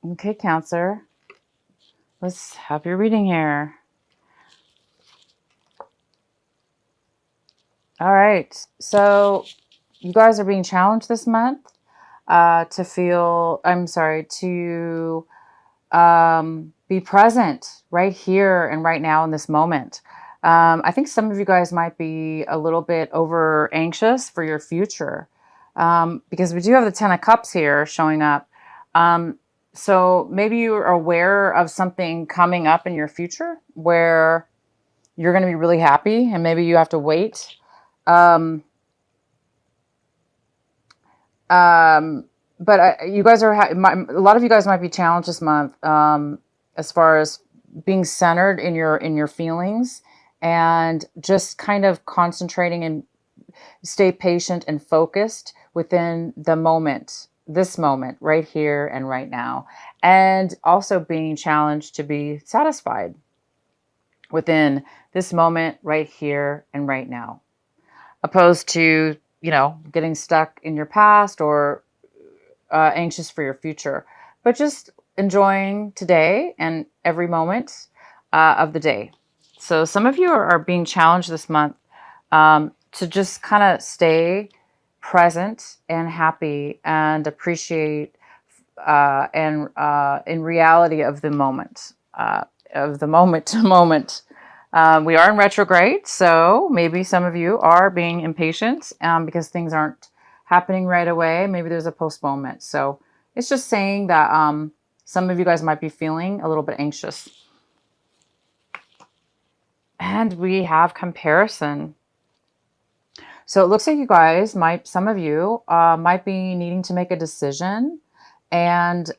Okay, Cancer. Let's have your reading here. All right. So you guys are being challenged this month to be present right here and right now in this moment. I think some of you guys might be a little bit over anxious for your future because we do have the Ten of Cups here showing up. So maybe you are aware of something coming up in your future where you're going to be really happy and maybe you have to wait. Um, but you guys are a lot of you guys might be challenged this month as far as being centered in your feelings and just kind of concentrating and stay patient and focused within the moment, this moment right here and right now, and also being challenged to be satisfied within this moment right here and right now, opposed to getting stuck in your past or anxious for your future, but just enjoying today and every moment of the day. So some of you are being challenged this month to just kind of stay present and happy and appreciate and in reality of the moment to moment. We are in retrograde, so maybe some of you are being impatient because things aren't happening right away. Maybe there's a postponement. So it's just saying that some of you guys might be feeling a little bit anxious. And we have comparison. So it looks like you guys some of you might be needing to make a decision, and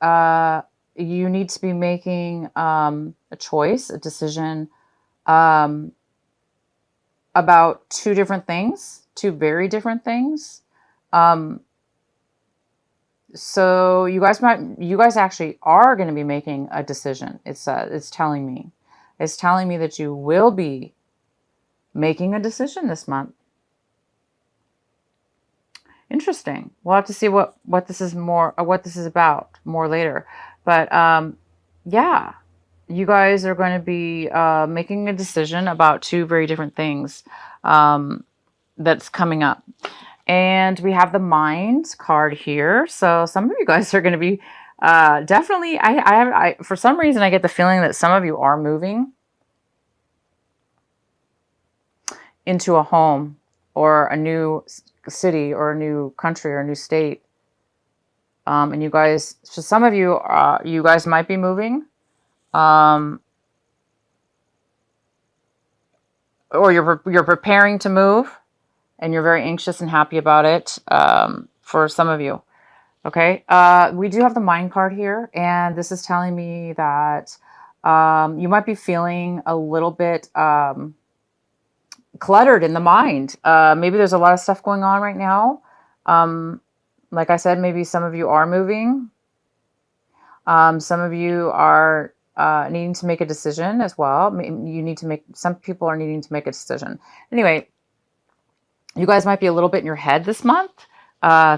you need to be making a decision about two very different things. So you guys actually are going to be making a decision. It's telling me that you will be making a decision this month. Interesting. We'll have to see what this is about more later. But yeah, you guys are going to be making a decision about two very different things that's coming up. And we have the Mind card here. So some of you guys are going to be definitely, for some reason, I get the feeling that some of you are moving into a home or a new city or a new country or a new state. And you guys, so some of you, you guys might be moving. Or you're preparing to move and you're very anxious and happy about it for some of you. Okay, we do have the Mind card here, and this is telling me that you might be feeling a little bit cluttered in the mind. Maybe there's a lot of stuff going on right now. Like I said, maybe some of you are moving. Some of you are needing to make a decision as well. Some people are needing to make a decision. Anyway, you guys might be a little bit in your head this month,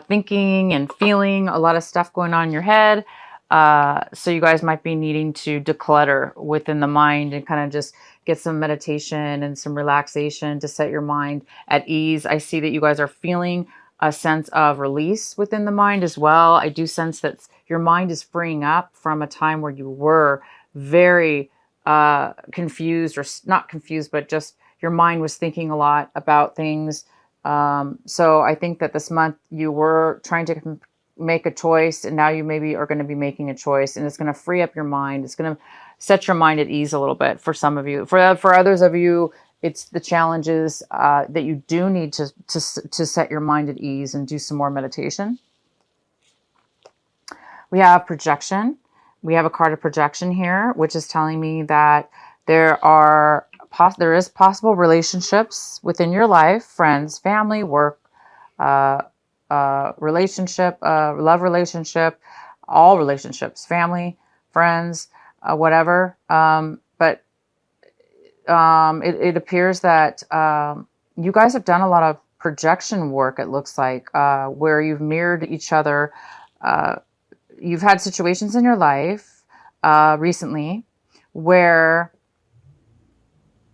thinking and feeling a lot of stuff going on in your head. So you guys might be needing to declutter within the mind and kind of just get some meditation and some relaxation to set your mind at ease. I see that you guys are feeling a sense of release within the mind as well. I do sense that your mind is freeing up from a time where you were very confused, or not confused, but just your mind was thinking a lot about things. So I think that this month you were trying to make a choice, and now you maybe are going to be making a choice, and it's going to free up your mind. It's going to set your mind at ease a little bit for some of you. For others of you, it's the challenges that you do need to set your mind at ease and do some more meditation. We have projection. We have a card of projection here, which is telling me that there is possible relationships within your life, friends, family, work, relationship, love relationship, all relationships, family, friends, whatever. But it appears that you guys have done a lot of projection work, it looks like, where you've mirrored each other you've had situations in your life recently where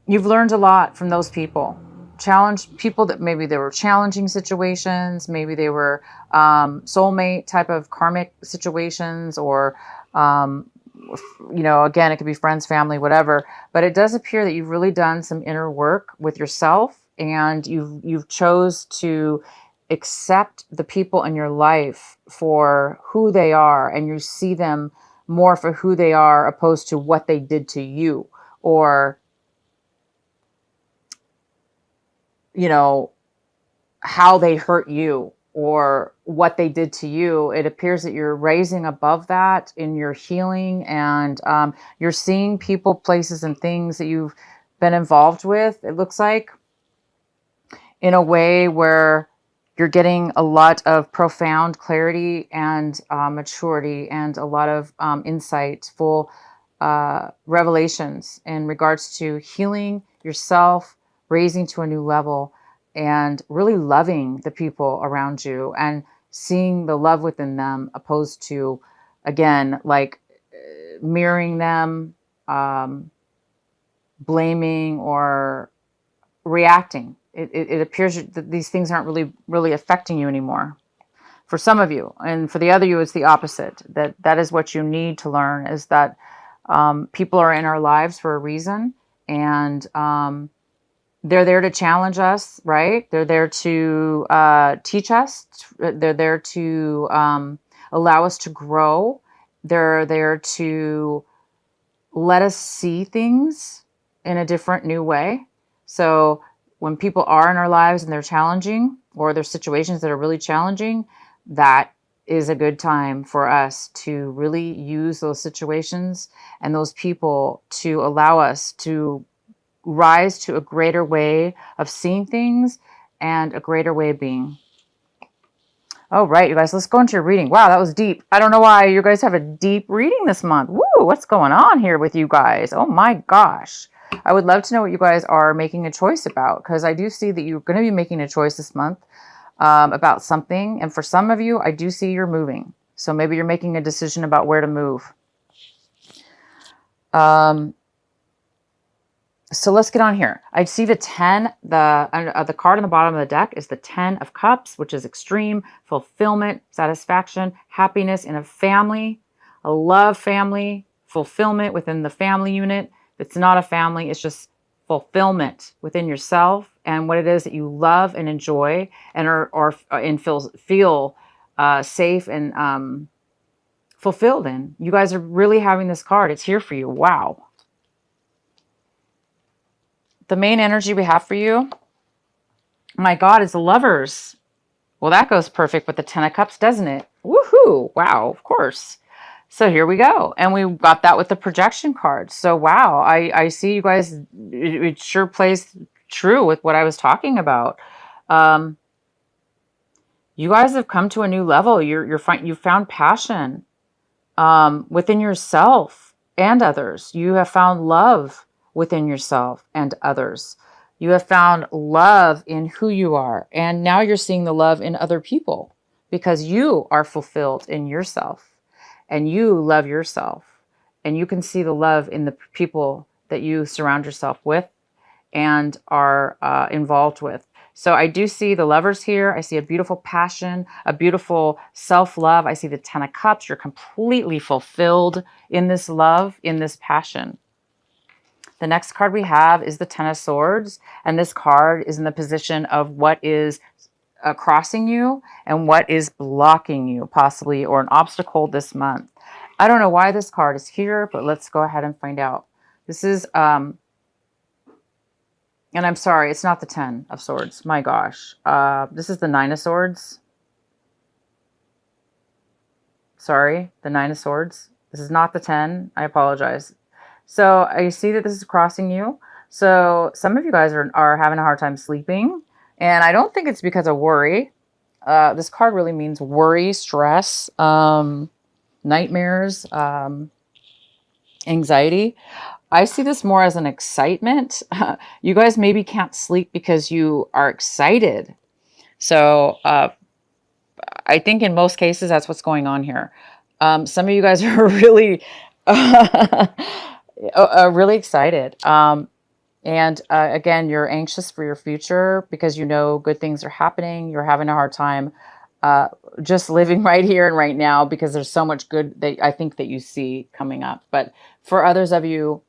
you've learned a lot from those people. Challenged people that maybe they were challenging situations, maybe they were soulmate type of karmic situations, or again, it could be friends, family, whatever. But it does appear that you've really done some inner work with yourself, and you've chose to accept the people in your life for who they are, and you see them more for who they are opposed to what they did to you, or how they hurt you or what they did to you. It appears that you're raising above that in your healing, and you're seeing people, places, and things that you've been involved with, it looks like, in a way where you're getting a lot of profound clarity and maturity, and a lot of insightful revelations in regards to healing yourself, raising to a new level, and really loving the people around you and seeing the love within them, opposed to, again, like mirroring them, blaming, or reacting. It appears that these things aren't really affecting you anymore. For some of you, and for the other you, it's the opposite. That is what you need to learn, is that people are in our lives for a reason, and they're there to challenge us, right? They're there to teach us. They're there to allow us to grow. They're there to let us see things in a different, new way. So when people are in our lives and they're challenging, or there's situations that are really challenging, that is a good time for us to really use those situations and those people to allow us to rise to a greater way of seeing things and a greater way of being. All right, you guys, let's go into your reading. Wow, that was deep. I don't know why you guys have a deep reading this month. Woo, what's going on here with you guys? Oh my gosh. I would love to know what you guys are making a choice about, because I do see that you're going to be making a choice this month about something. And for some of you, I do see you're moving. So maybe you're making a decision about where to move. So let's get on here. I see the 10, the card on the bottom of the deck is the 10 of Cups, which is extreme fulfillment, satisfaction, happiness in a family, a love family, fulfillment within the family unit. If it's not a family, it's just fulfillment within yourself and what it is that you love and enjoy, and feel safe and fulfilled in. You guys are really having this card. It's here for you. Wow. The main energy we have for you, my God, is the Lovers. Well, that goes perfect with the 10 of Cups, doesn't it? Woohoo! Wow, of course. So here we go. And we got that with the projection card. So wow, I see you guys, it sure plays true with what I was talking about. You guys have come to a new level. You've found passion within yourself and others. You have found love within yourself and others. You have found love in who you are. And now you're seeing the love in other people because you are fulfilled in yourself and you love yourself. And you can see the love in the people that you surround yourself with and are involved with. So I do see the Lovers here. I see a beautiful passion, a beautiful self-love. I see the 10 of Cups. You're completely fulfilled in this love, in this passion. The next card we have is the 10 of Swords. And this card is in the position of what is crossing you and what is blocking you, possibly, or an obstacle this month. I don't know why this card is here, but let's go ahead and find out. This is... and I'm sorry, it's not the 10 of Swords. My gosh. This is the 9 of Swords. Sorry, the 9 of Swords. This is not the 10. I apologize. So I see that this is crossing you. So some of you guys are having a hard time sleeping. And I don't think it's because of worry. This card really means worry, stress, nightmares, anxiety. I see this more as an excitement. You guys maybe can't sleep because you are excited. So I think in most cases, that's what's going on here. Some of you guys are really, really excited. And again, you're anxious for your future because you know good things are happening. You're having a hard time uh, just living right here and right now because there's so much good that I think that you see coming up. But for others of you,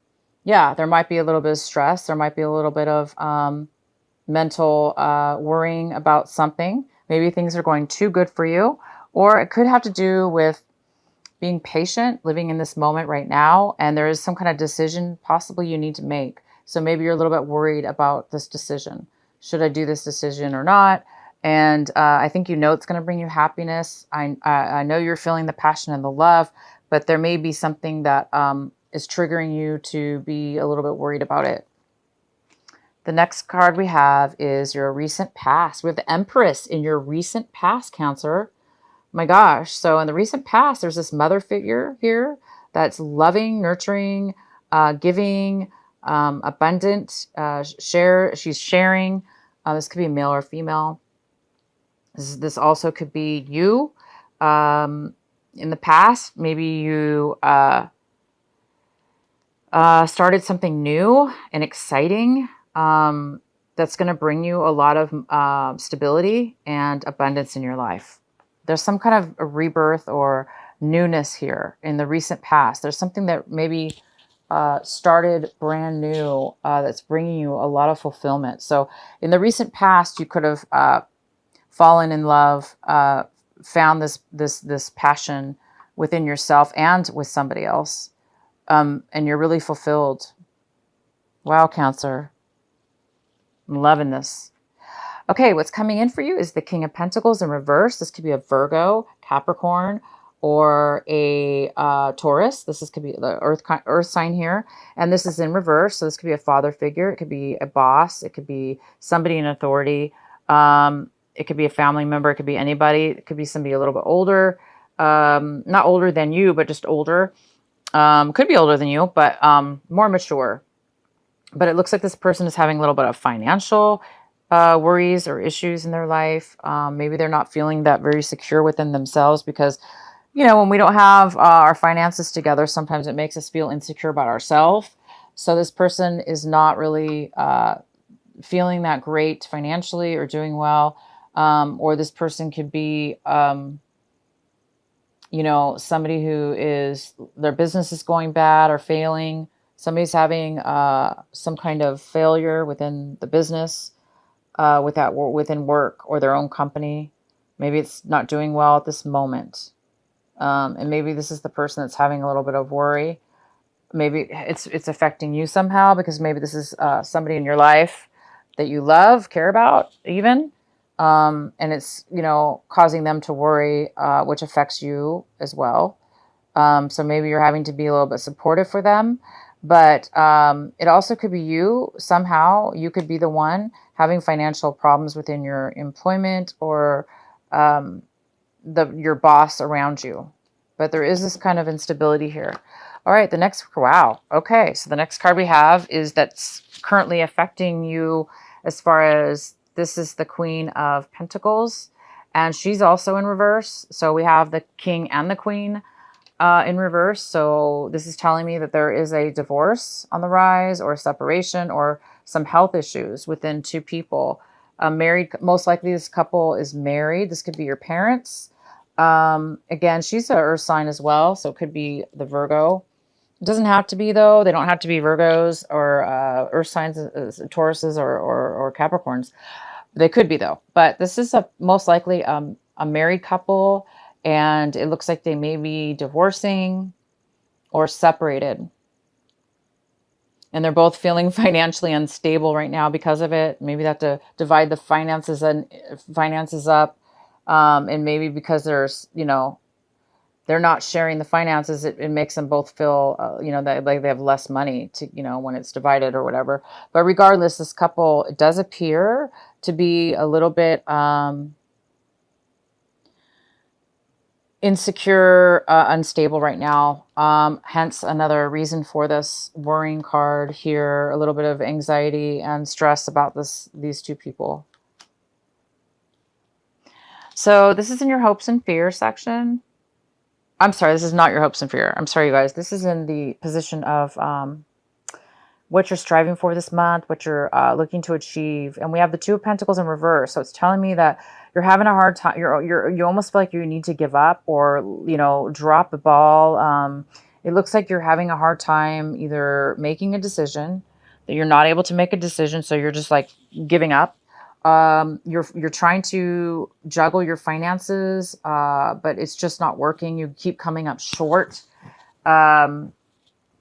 yeah, there might be a little bit of stress. There might be a little bit of mental worrying about something. Maybe things are going too good for you, or it could have to do with being patient, living in this moment right now, and there is some kind of decision possibly you need to make. So maybe you're a little bit worried about this decision. Should I do this decision or not? And I think you know it's going to bring you happiness. I know you're feeling the passion and the love, but there may be something that is triggering you to be a little bit worried about it. The next card we have is your recent past. We have the Empress in your recent past, Cancer. My gosh. So in the recent past, there's this mother figure here that's loving, nurturing, giving, abundant, she's sharing. This could be male or female. This also could be you. In the past, maybe you started something new and exciting that's going to bring you a lot of stability and abundance in your life. There's some kind of a rebirth or newness here in the recent past. There's something that maybe started brand new that's bringing you a lot of fulfillment. So in the recent past, you could have fallen in love, found this passion within yourself and with somebody else, and you're really fulfilled. Wow, Cancer. I'm loving this. Okay, what's coming in for you is the King of Pentacles in reverse. This could be a Virgo, Capricorn, or a Taurus. Could be the earth sign here. And this is in reverse. So this could be a father figure. It could be a boss. It could be somebody in authority. It could be a family member. It could be anybody. It could be somebody a little bit older. Not older than you, but just older. Could be older than you, but more mature. But it looks like this person is having a little bit of financial worries or issues in their life. Maybe they're not feeling that very secure within themselves because, you know, when we don't have our finances together, sometimes it makes us feel insecure about ourselves. So this person is not really feeling that great financially or doing well. Or this person could be, you know, somebody who is, their business is going bad or failing. Somebody's having some kind of failure within the business, within work or their own company. Maybe it's not doing well at this moment. And maybe this is the person that's having a little bit of worry. Maybe it's affecting you somehow because maybe this is somebody in your life that you love, care about even. And it's, you know, causing them to worry, which affects you as well. So maybe you're having to be a little bit supportive for them. But it also could be you somehow. You could be the one having financial problems within your employment or your boss around you. But there is this kind of instability here. All right, wow. Okay, so the next card we have is that's currently affecting you as far as this is the Queen of Pentacles. And she's also in reverse. So we have the King and the Queen in reverse. So this is telling me that there is a divorce on the rise or separation or some health issues within two people. Married, most likely this couple is married. This could be your parents. Again, she's an earth sign as well. So it could be the Virgo. It doesn't have to be though. They don't have to be Virgos or earth signs, Tauruses or Capricorns. They could be though. But this is most likely a married couple. And it looks like they may be divorcing or separated. And they're both feeling financially unstable right now because of it. Maybe they have to divide the finances up. And maybe because there's, you know, they're not sharing the finances, it makes them both feel, you know, that like they have less money to, you know, when it's divided or whatever. But regardless, this couple, it does appear to be a little bit insecure, unstable right now. Hence another reason for this worrying card here, a little bit of anxiety and stress about these two people. So this is in your hopes and fears section. I'm sorry, this is not your hopes and fear. I'm sorry, you guys. This is in the position of what you're striving for this month, what you're looking to achieve. And we have the Two of Pentacles in reverse. So it's telling me that you're having a hard time. You almost feel like you need to give up or, drop the ball. It looks like you're having a hard time either making a decision, that you're not able to make a decision. So you're just like giving up. You're trying to juggle your finances, but it's just not working. You keep coming up short.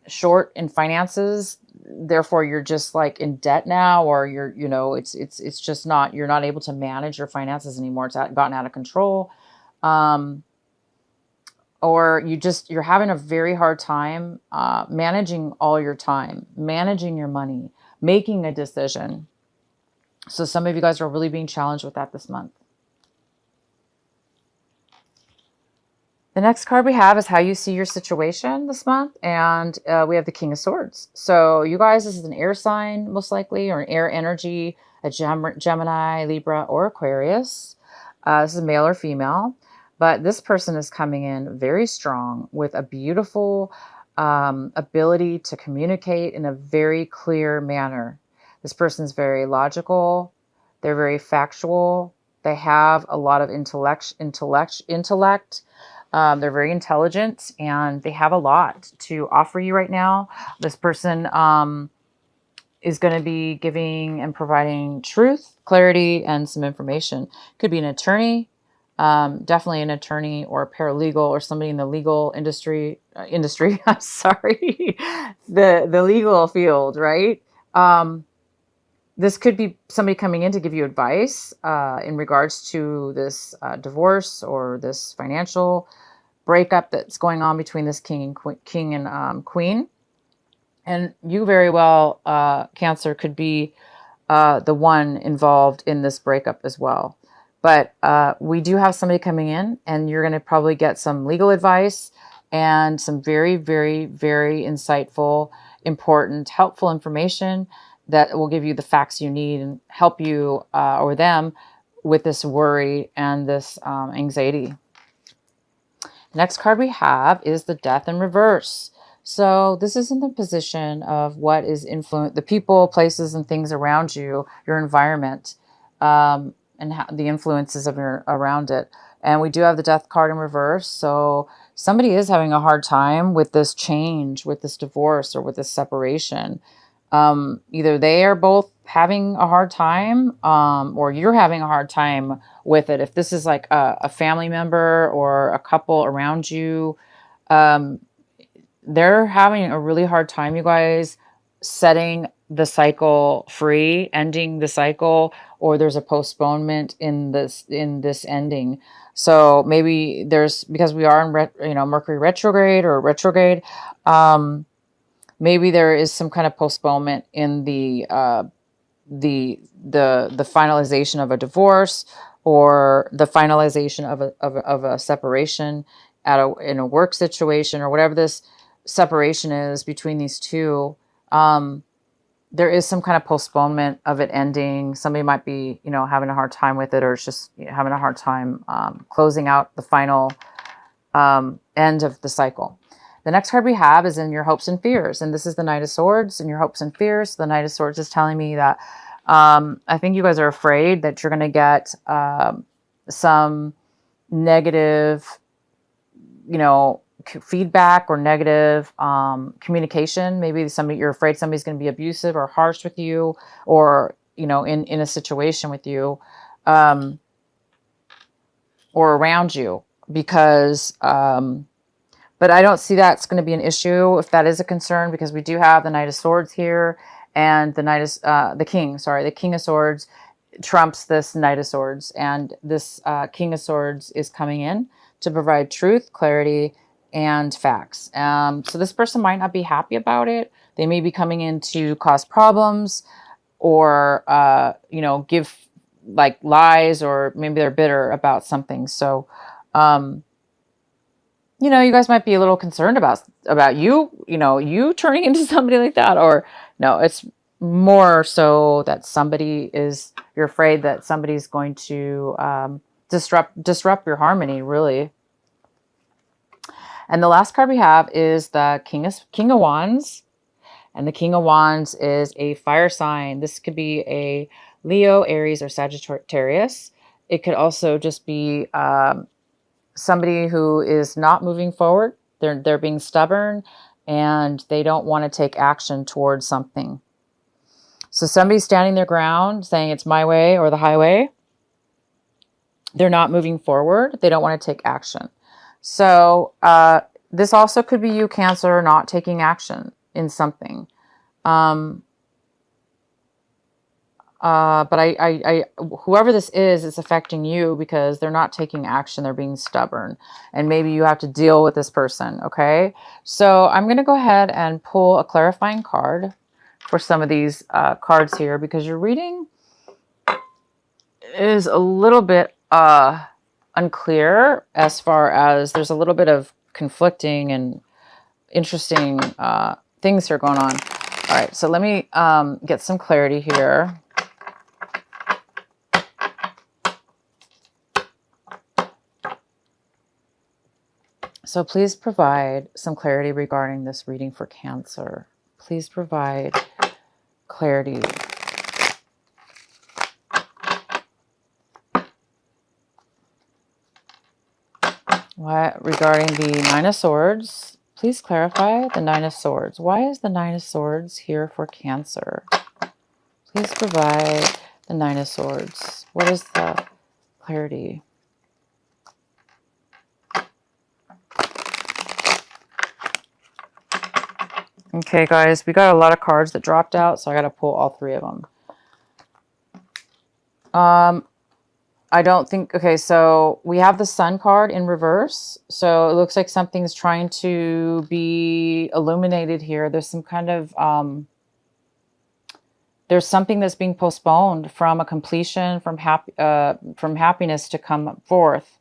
Short in finances, therefore you're just like in debt now, or it's just not, you're not able to manage your finances anymore. It's gotten out of control. Or you're having a very hard time managing all your time, managing your money, making a decision. So some of you guys are really being challenged with that this month. The next card we have is how you see your situation this month. And we have the King of Swords. So you guys, this is an air sign, most likely, or an air energy, a Gemini, Libra, or Aquarius. This is male or female. But this person is coming in very strong with a beautiful ability to communicate in a very clear manner. This person's very logical. They're very factual. They have a lot of intellect. They're very intelligent and they have a lot to offer you right now. This person is going to be giving and providing truth, clarity, and some information. Could be an attorney, definitely an attorney or a paralegal or somebody in the legal industry. I'm sorry, the legal field, right? This could be somebody coming in to give you advice in regards to this divorce or this financial breakup that's going on between this king and queen. And you very well, Cancer, could be the one involved in this breakup as well. But we do have somebody coming in, and you're going to probably get some legal advice and some very, very, very insightful, important, helpful information that will give you the facts you need and help you or them with this worry and this anxiety. Next card we have is the Death in reverse. So this is in the position of what is the people, places, and things around you, your environment, and the influences of around it. And we do have the Death card in reverse. So somebody is having a hard time with this change, with this divorce, or with this separation. Either they are both having a hard time, or you're having a hard time with it. If this is like a family member or a couple around you, they're having a really hard time, you guys, setting the cycle free, ending the cycle, or there's a postponement in this ending. So maybe because we are in Mercury retrograde or retrograde, maybe there is some kind of postponement in the finalization of a divorce or the finalization of a separation in a work situation, or whatever this separation is between these two. There is some kind of postponement of it ending. Somebody might be, having a hard time with it, or it's just having a hard time closing out the final end of the cycle. The next card we have is in your hopes and fears. And this is the Knight of Swords and your hopes and fears. The Knight of Swords is telling me that I think you guys are afraid that you're going to get some negative, feedback or negative communication. Maybe you're afraid somebody's going to be abusive or harsh with you, or, in a situation with you or around you, because but I don't see that's going to be an issue if that is a concern, because we do have the Knight of Swords here, and the King of Swords trumps this Knight of Swords, and this King of Swords is coming in to provide truth, clarity, and facts. So this person might not be happy about it. They may be coming in to cause problems, or give like lies, or maybe they're bitter about something. So you guys might be a little concerned about you turning into somebody like that, or no, it's more so that you're afraid that somebody's going to disrupt your harmony, really. And the last card we have is the King of Wands. And the King of Wands is a fire sign. This could be a Leo, Aries, or Sagittarius. It could also just be somebody who is not moving forward. They're being stubborn and they don't want to take action towards something. So somebody's standing their ground saying it's my way or the highway. They're not moving forward. They don't want to take action. So this also could be you, Cancer, not taking action in something. But whoever this is, it's affecting you because they're not taking action. They're being stubborn. And maybe you have to deal with this person, okay? So I'm going to go ahead and pull a clarifying card for some of these cards here because your reading is a little bit unclear as far as there's a little bit of conflicting and interesting things here going on. All right, so let me get some clarity here. So please provide some clarity regarding this reading for Cancer. Please provide clarity. Regarding the Nine of Swords, please clarify the Nine of Swords. Why is the Nine of Swords here for Cancer? Please provide the Nine of Swords. What is the clarity? Okay, guys, we got a lot of cards that dropped out, so I got to pull all three of them. I don't think... Okay, so we have the Sun card in reverse. So it looks like something's trying to be illuminated here. There's some kind of... there's something that's being postponed from a completion, from happiness to come forth.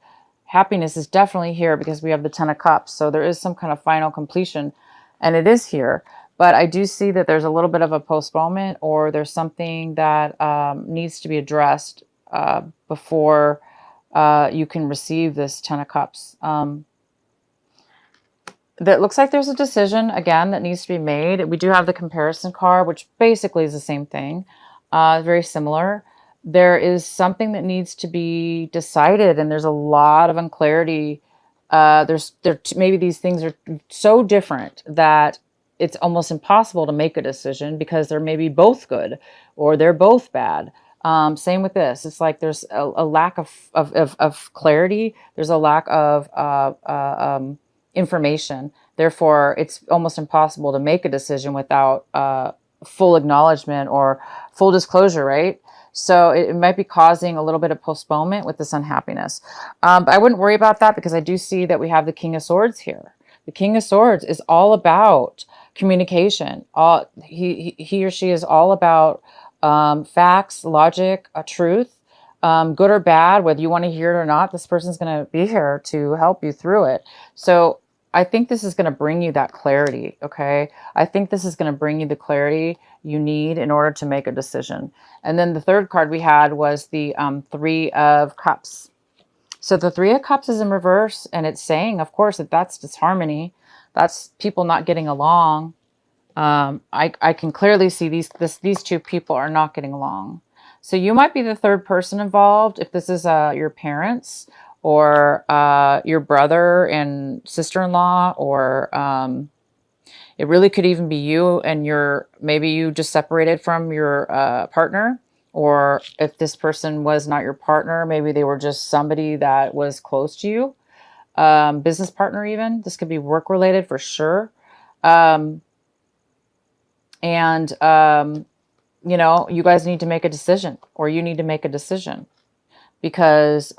Happiness is definitely here because we have the Ten of Cups. So there is some kind of final completion, and it is here. But I do see that there's a little bit of a postponement, or there's something that needs to be addressed before you can receive this Ten of Cups. That looks like there's a decision, again, that needs to be made. We do have the comparison card, which basically is the same thing, very similar. There is something that needs to be decided, and there's a lot of unclarity. Maybe these things are so different that it's almost impossible to make a decision because they're maybe both good or they're both bad. Same with this. It's like there's a lack of clarity. There's a lack of information. Therefore, it's almost impossible to make a decision without full acknowledgement or full disclosure, right? So it might be causing a little bit of postponement with this unhappiness. But I wouldn't worry about that because I do see that we have the King of Swords here. The King of Swords is all about communication. He or she is all about facts, logic, truth, good or bad, whether you want to hear it or not. This person's going to be here to help you through it. So I think this is going to bring you that clarity, okay? I think this is going to bring you the clarity you need in order to make a decision. And then the third card we had was the Three of Cups. So the Three of Cups is in reverse, and it's saying, of course, that that's disharmony. That's people not getting along. I can clearly see these two people are not getting along. So you might be the third person involved. If this is your parents or your brother and sister-in-law, or it really could even be you and maybe you just separated from your partner. Or if this person was not your partner, maybe they were just somebody that was close to you. Business partner even. This could be work-related for sure. You know, you guys need to make a decision, or you need to make a decision because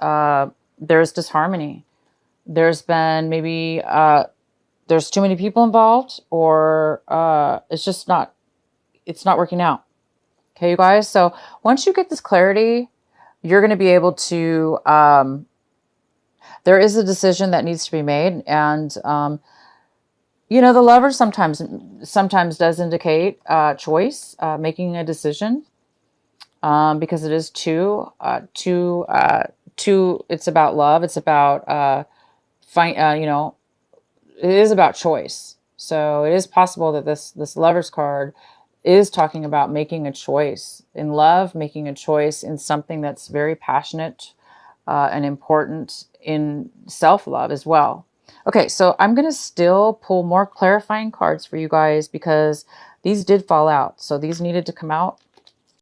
there's disharmony. There's been maybe there's too many people involved, or it's not working out. Okay, you guys. So once you get this clarity, you're going to be able to, there is a decision that needs to be made. And, you know, the Lover sometimes does indicate choice, making a decision, because it is two, it's about love. It's about, you know, it is about choice. So it is possible that this Lovers card is talking about making a choice in love, making a choice in something that's very passionate and important in self-love as well. Okay, so I'm going to still pull more clarifying cards for you guys because these did fall out. So these needed to come out.